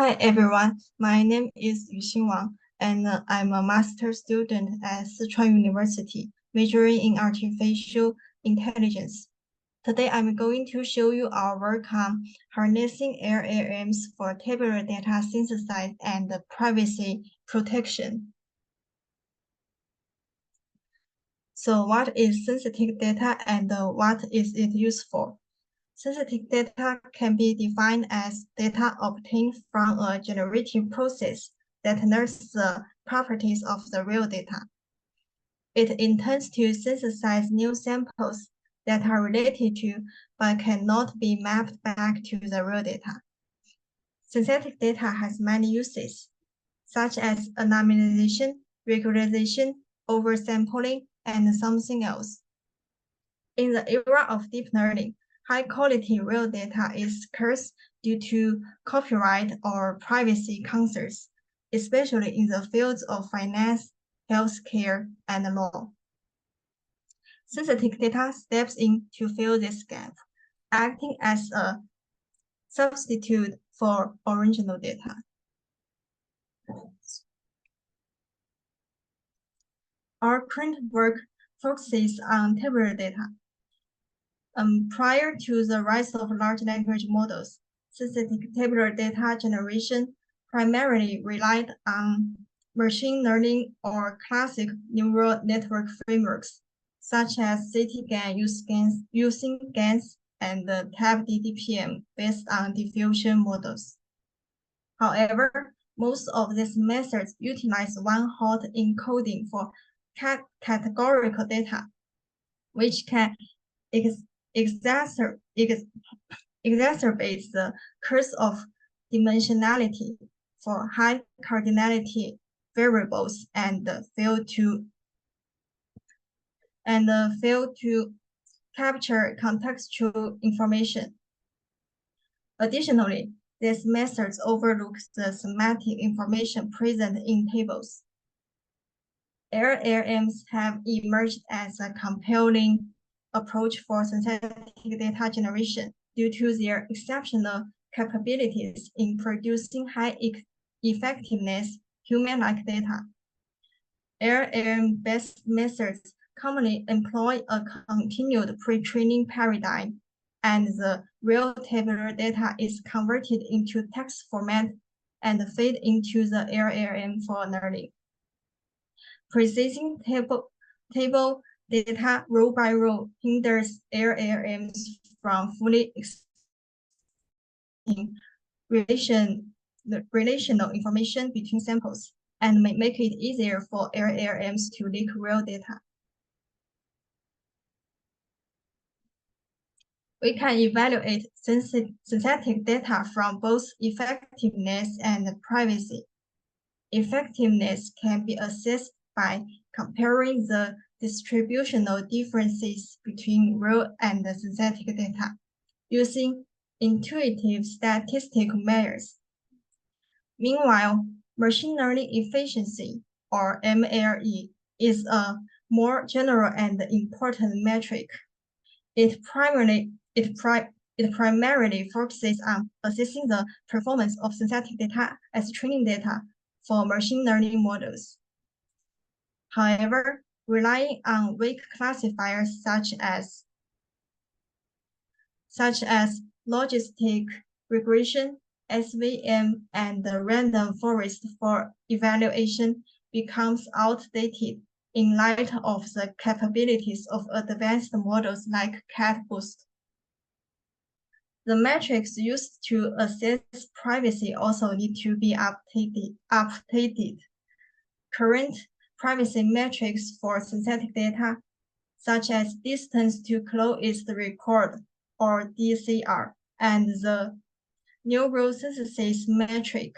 Hi everyone, my name is Yuxin Wang, and I'm a master student at Sichuan University, majoring in artificial intelligence. Today I'm going to show you our work on harnessing LLMs for tabular data synthesis and privacy protection. So what is sensitive data and what is it used for? Sensitive data can be defined as data obtained from a generative process that learns the properties of the real data. It intends to synthesize new samples that are related to but cannot be mapped back to the real data. Synthetic data has many uses, such as anonymization, regularization, oversampling, and something else. In the era of deep learning, high-quality real data is scarce due to copyright or privacy concerns, especially in the fields of finance, healthcare, and law. Synthetic data steps in to fill this gap, acting as a substitute for original data. Our current work focuses on tabular data. Prior to the rise of large language models, synthetic tabular data generation primarily relied on machine learning or classic neural network frameworks, such as CT-GAN, Yuxin GANs, and the TabDDPM based on diffusion models. However, most of these methods utilize one-hot encoding for categorical data, which can exacerbates the curse of dimensionality for high cardinality variables and fail to capture contextual information. Additionally, these methods overlook the semantic information present in tables. LLMs have emerged as a compelling approach for synthetic data generation due to their exceptional capabilities in producing high effectiveness human-like data. LLM-based methods commonly employ a continued pre-training paradigm, and the real tabular data is converted into text format and fed into the LLM for learning. Processing table data row by row hinders LLMs from fully extracting relational information between samples and may make it easier for LLMs to leak real data. We can evaluate synthetic data from both effectiveness and privacy. Effectiveness can be assessed by comparing the distributional differences between real and synthetic data using intuitive statistical measures. Meanwhile, machine learning efficiency, or MLE, is a more general and important metric. It primarily focuses on assessing the performance of synthetic data as training data for machine learning models. However, relying on weak classifiers such as logistic regression, SVM, and random forest for evaluation becomes outdated in light of the capabilities of advanced models like CatBoost. The metrics used to assess privacy also need to be updated. Current privacy metrics for synthetic data, such as distance to closest record, or DCR, and the neural synthesis metric,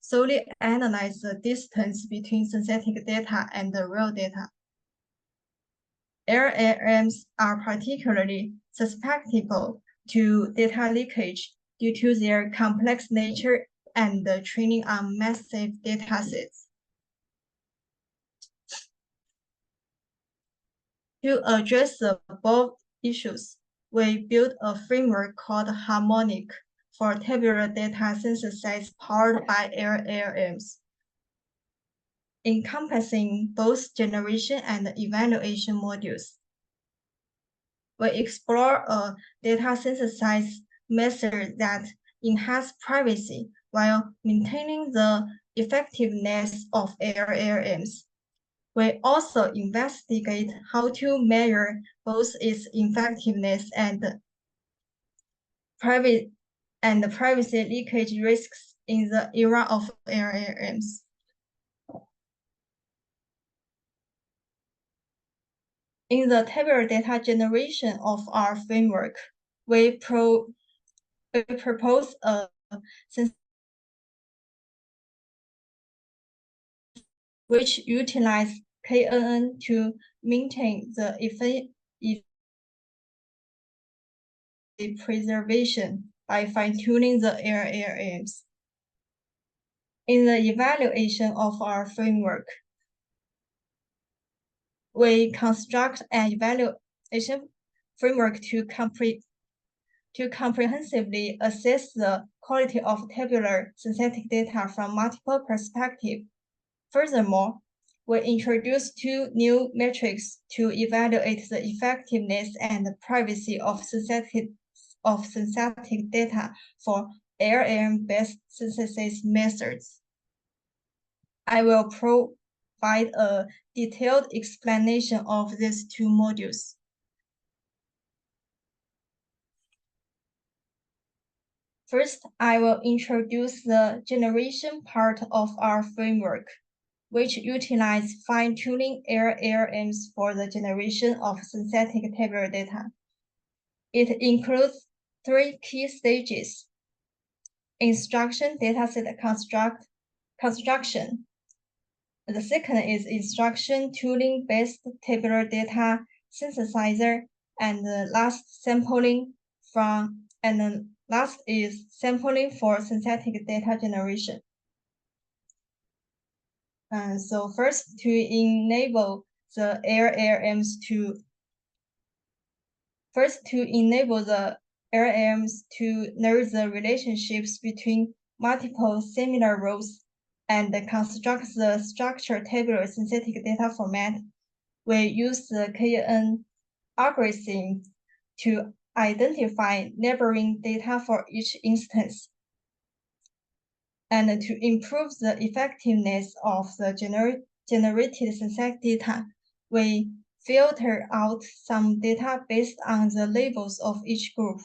solely analyze the distance between synthetic data and the real data. LLMs are particularly susceptible to data leakage due to their complex nature and the training on massive datasets. To address the above issues, we built a framework called HARMONIC for tabular data synthesis powered by LLMs, encompassing both generation and evaluation modules. We explore a data synthesis method that enhances privacy while maintaining the effectiveness of LLMs. We also investigate how to measure both its effectiveness and privacy leakage risks in the era of LLMs. In the tabular data generation of our framework, we propose a which utilize KNN to maintain the preservation by fine-tuning the LLMs. In the evaluation of our framework, we construct an evaluation framework to comprehensively assess the quality of tabular synthetic data from multiple perspectives. Furthermore, we introduced two new metrics to evaluate the effectiveness and privacy of synthetic data for LLM-based synthesis methods. I will provide a detailed explanation of these two modules. First, I will introduce the generation part of our framework, which utilize fine-tuning LLMs for the generation of synthetic tabular data. It includes three key stages: instruction dataset construction. The second is instruction tuning-based tabular data synthesizer, and the last is sampling for synthetic data generation. So first, to enable the LLMs to know the relationships between multiple similar rows and construct the structured tabular synthetic data format, we use the KNN algorithm to identify neighboring data for each instance. And to improve the effectiveness of the generated synthetic data, we filter out some data based on the labels of each group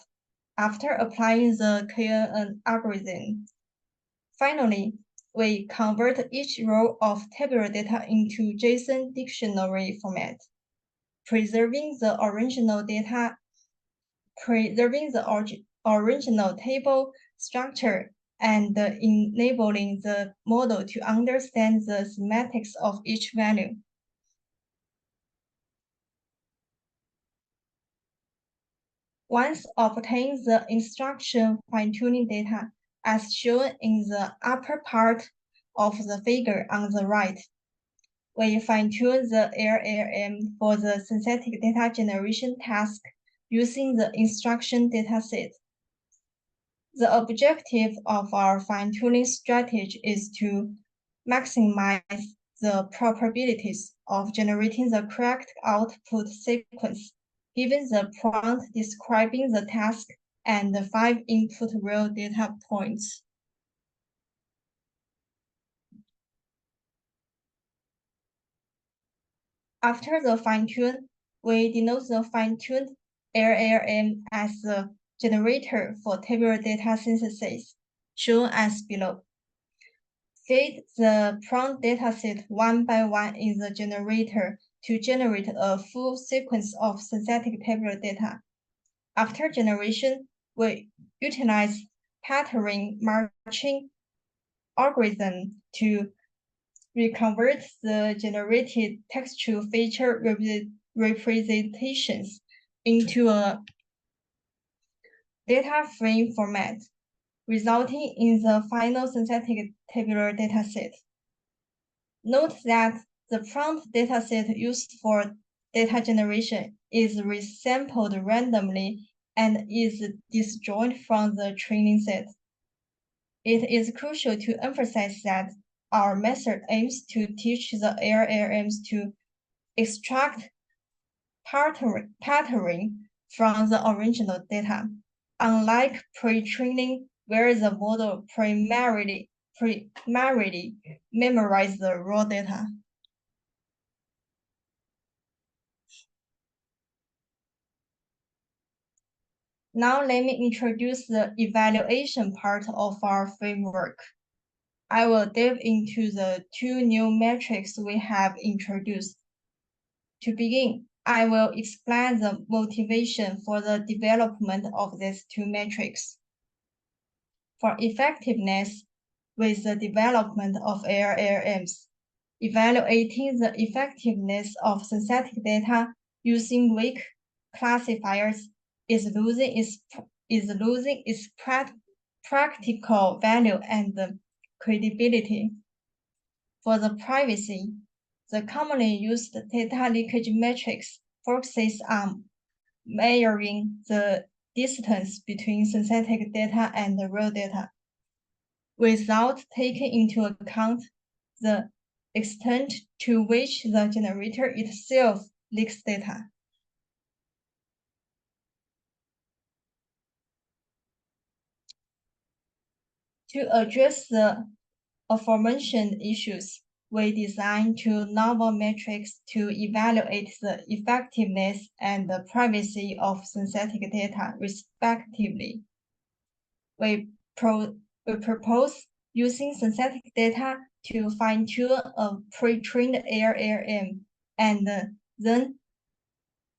after applying the KNN algorithm. Finally, we convert each row of tabular data into JSON dictionary format, preserving the original table structure and enabling the model to understand the semantics of each value. Once obtained the instruction fine-tuning data, as shown in the upper part of the figure on the right, we fine-tune the LLM for the synthetic data generation task using the instruction dataset. The objective of our fine-tuning strategy is to maximize the probabilities of generating the correct output sequence, given the prompt describing the task and the 5 input real data points. After the fine-tune, we denote the fine-tuned LLM as the generator for tabular data synthesis, shown as below. Feed the prompt dataset one by one in the generator to generate a full sequence of synthetic tabular data. After generation, we utilize pattern matching algorithm to reconvert the generated textual feature representations into a data frame format, resulting in the final synthetic tabular dataset. Note that the prompt dataset used for data generation is resampled randomly and is disjoint from the training set. It is crucial to emphasize that our method aims to teach the LLMs to extract patterning from the original data, unlike pre-training where the model primarily memorizes the raw data. Now let me introduce the evaluation part of our framework. I will dive into the two new metrics we have introduced. To begin, I will explain the motivation for the development of these two metrics. For effectiveness with the development of LLMs, evaluating the effectiveness of synthetic data using weak classifiers is losing its practical value and credibility. For the privacy, the commonly used data leakage metrics focuses on measuring the distance between synthetic data and the real data, without taking into account the extent to which the generator itself leaks data. To address the aforementioned issues, we designed two novel metrics to evaluate the effectiveness and the privacy of synthetic data, respectively. We propose using synthetic data to fine-tune a pre-trained LLM and then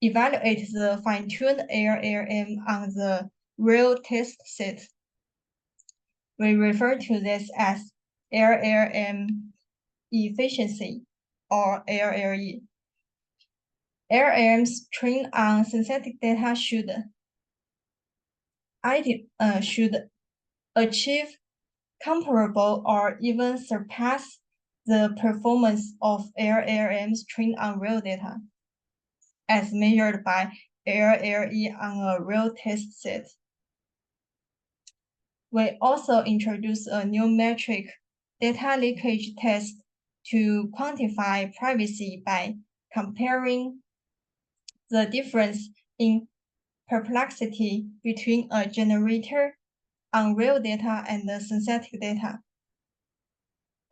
evaluate the fine-tuned LLM on the real test set. We refer to this as LLM efficiency, or LLE. LLMs trained on synthetic data should achieve comparable or even surpass the performance of LLMs trained on real data, as measured by LLE on a real test set. We also introduced a new metric, data leakage test, to quantify privacy by comparing the difference in perplexity between a generator on real data and the synthetic data.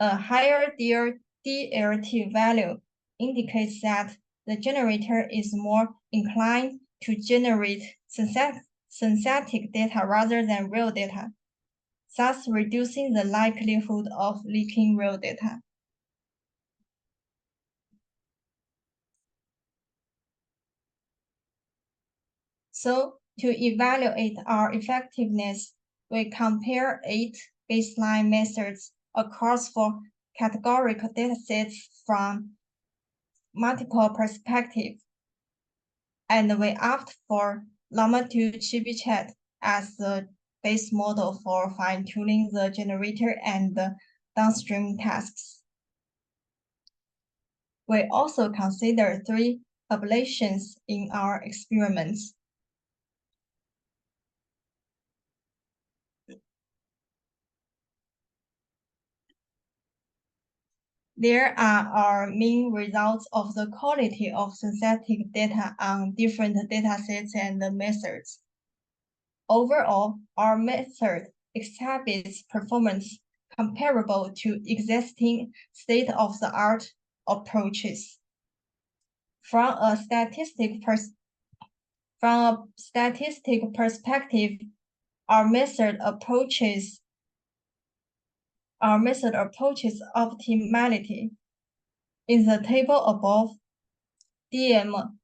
A higher DLT value indicates that the generator is more inclined to generate synthetic data rather than real data, thus reducing the likelihood of leaking real data. So, to evaluate our effectiveness, we compare 8 baseline methods across 4 categorical datasets from multiple perspectives, and we opt for Llama 2 Chibichat as the base model for fine-tuning the generator and the downstream tasks. We also consider 3 ablations in our experiments. There are our main results of the quality of synthetic data on different datasets and methods. Overall, our method exhibits performance comparable to existing state-of-the-art approaches. From a statistic perspective, our method approaches optimality. In the table above, DM,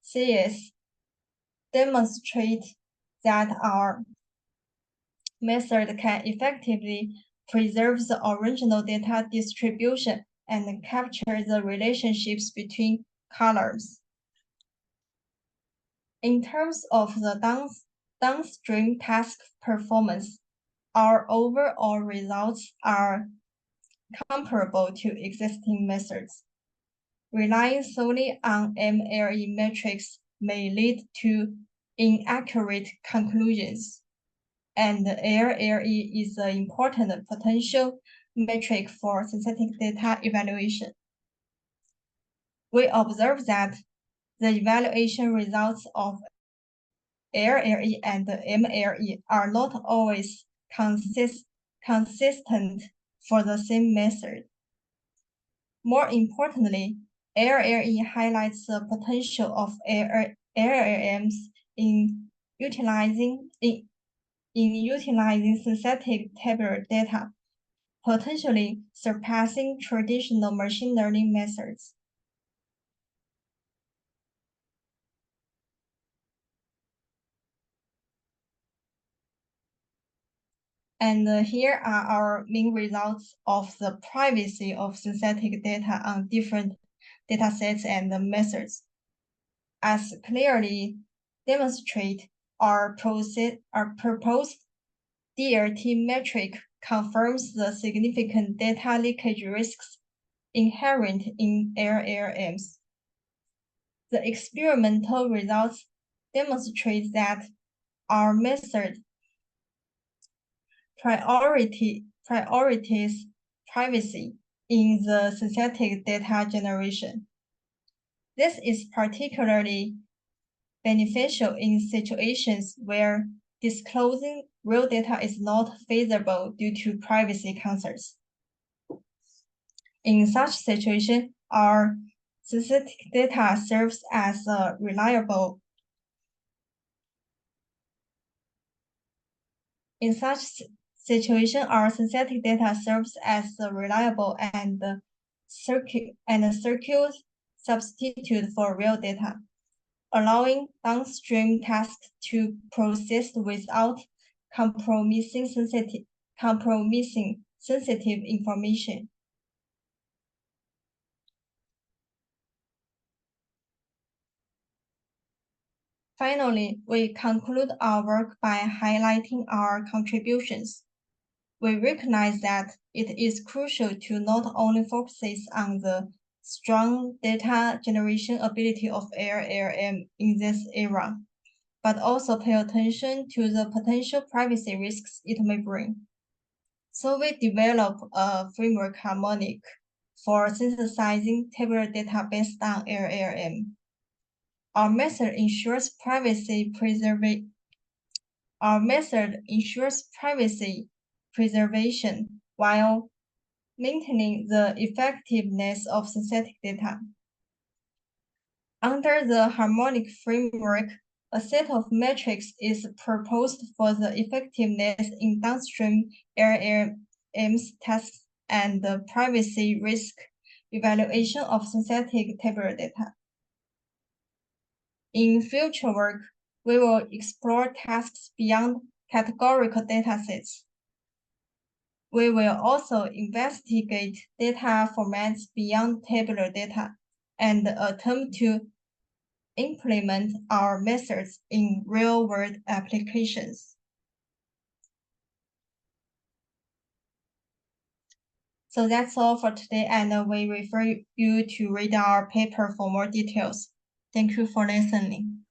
CS demonstrate that our method can effectively preserve the original data distribution and capture the relationships between colors. In terms of the downstream task performance, our overall results are comparable to existing methods. Relying solely on MLE metrics may lead to inaccurate conclusions, and LLE is an important potential metric for synthetic data evaluation. We observe that the evaluation results of LLE and MLE are not always consistent for the same method. More importantly, LLE highlights the potential of LLMs in utilizing synthetic tabular data, potentially surpassing traditional machine learning methods. And here are our main results of the privacy of synthetic data on different datasets and methods. As clearly demonstrate, our proposed DLT metric confirms the significant data leakage risks inherent in LLMs. The experimental results demonstrate that our method priorities privacy in the synthetic data generation. This is particularly beneficial in situations where disclosing real data is not feasible due to privacy concerns. In such situation, our synthetic data serves as a reliable and secure substitute for real data, allowing downstream tasks to proceed without compromising sensitive information. Finally, we conclude our work by highlighting our contributions. We recognize that it is crucial to not only focus on the strong data generation ability of LLM in this era, but also pay attention to the potential privacy risks it may bring. So we develop a framework HARMONIC for synthesizing tabular data based on LLM. Our method ensures privacy preservation while maintaining the effectiveness of synthetic data. Under the harmonic framework, a set of metrics is proposed for the effectiveness in downstream LLMs tests and the privacy risk evaluation of synthetic tabular data. In future work, we will explore tasks beyond categorical datasets. We will also investigate data formats beyond tabular data and attempt to implement our methods in real-world applications. So that's all for today, and we refer you to read our paper for more details. Thank you for listening.